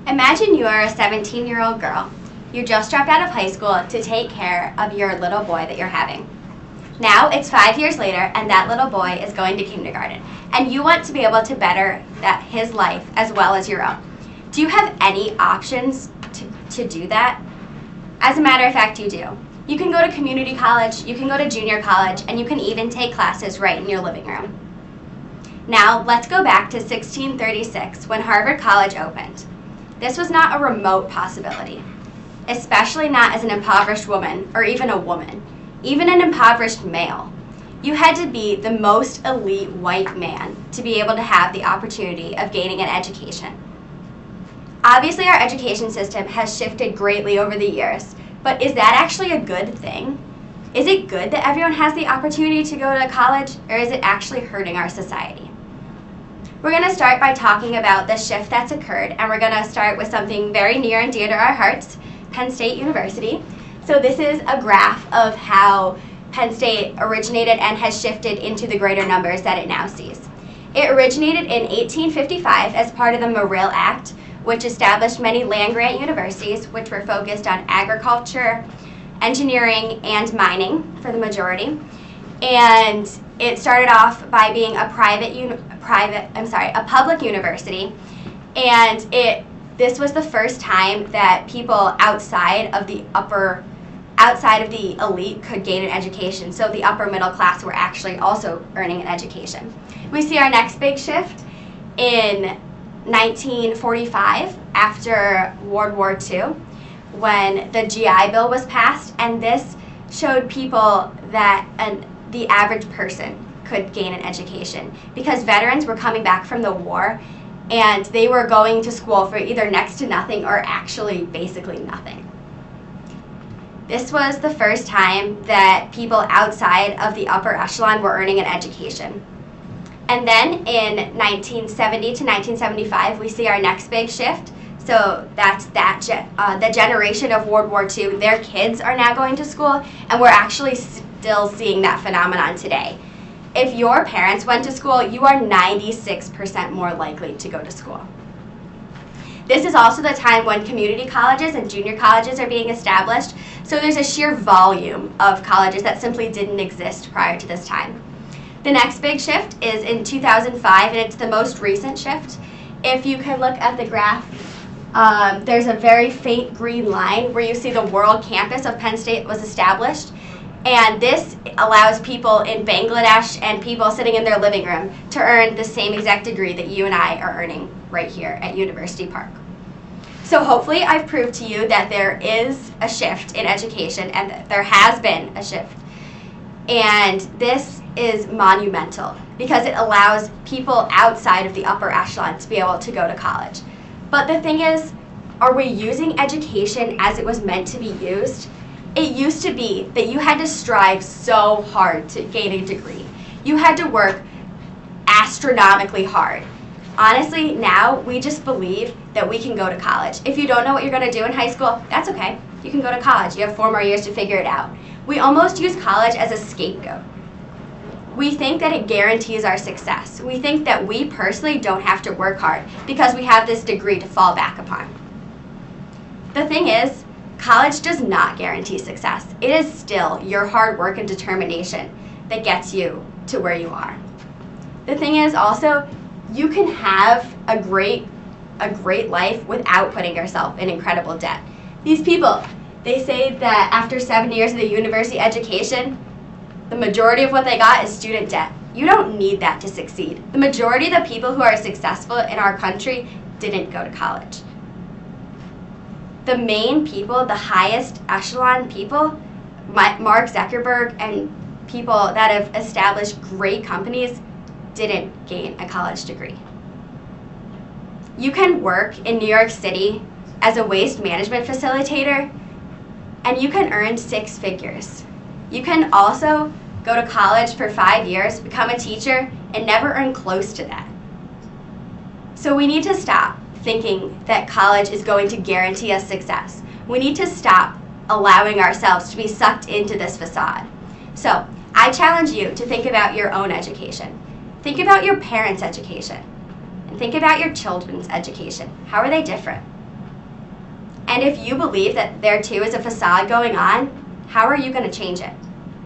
Imagine you are a 17-year-old girl. You just dropped out of high school to take care of your little boy that you're having. Now it's 5 years later and that little boy is going to kindergarten and you want to be able to better his life as well as your own. Do you have any options to do that? As a matter of fact, you do. You can go to community college, you can go to junior college, and you can even take classes right in your living room. Now let's go back to 1636 when Harvard College opened. This was not a remote possibility, especially not as an impoverished woman or even a woman, even an impoverished male. You had to be the most elite white man to be able to have the opportunity of gaining an education. Obviously, our education system has shifted greatly over the years, but is that actually a good thing? Is it good that everyone has the opportunity to go to college, or is it actually hurting our society? We're going to start by talking about the shift that's occurred, and we're going to start with something very near and dear to our hearts, Penn State University. So this is a graph of how Penn State originated and has shifted into the greater numbers that it now sees. It originated in 1855 as part of the Morrill Act, which established many land-grant universities, which were focused on agriculture, engineering, and mining for the majority. And it started off by being a public university, and this was the first time that people outside of the elite could gain an education. So the upper middle class were actually also earning an education. We see our next big shift in 1945 after World War II when the GI Bill was passed, and this showed people that the average person could gain an education because veterans were coming back from the war and they were going to school for either next to nothing or actually basically nothing. This was the first time that people outside of the upper echelon were earning an education. And then in 1970 to 1975, we see our next big shift. So that's the generation of World War II. Their kids are now going to school, and we're actually still seeing that phenomenon today. If your parents went to school, you are 96% more likely to go to school. This is also the time when community colleges and junior colleges are being established. So there's a sheer volume of colleges that simply didn't exist prior to this time. The next big shift is in 2005, and it's the most recent shift. If you can look at the graph, there's a very faint green line where you see the world campus of Penn State was established. And this allows people in Bangladesh and people sitting in their living room to earn the same exact degree that you and I are earning right here at University Park. So hopefully I've proved to you that there is a shift in education and that there has been a shift. And this is monumental because it allows people outside of the upper echelon to be able to go to college. But the thing is, are we using education as it was meant to be used? It used to be that you had to strive so hard to gain a degree. You had to work astronomically hard. Honestly, now we just believe that we can go to college. If you don't know what you're going to do in high school, that's okay. You can go to college. You have 4 more years to figure it out. We almost use college as a scapegoat. We think that it guarantees our success. We think that we personally don't have to work hard because we have this degree to fall back upon. The thing is, college does not guarantee success. It is still your hard work and determination that gets you to where you are. The thing is also, you can have a great life without putting yourself in incredible debt. These people, they say that after 7 years of the university education, the majority of what they got is student debt. You don't need that to succeed. The majority of the people who are successful in our country didn't go to college. The main people, the highest echelon people, Mark Zuckerberg and people that have established great companies didn't gain a college degree. You can work in New York City as a waste management facilitator and you can earn 6 figures. You can also go to college for 5 years, become a teacher, and never earn close to that. So we need to stop thinking that college is going to guarantee us success. We need to stop allowing ourselves to be sucked into this facade. So I challenge you to think about your own education. Think about your parents' education. And think about your children's education. How are they different? And if you believe that there too is a facade going on, how are you going to change it?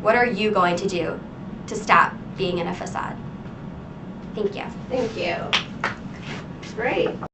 What are you going to do to stop being in a facade? Thank you. Thank you. Great.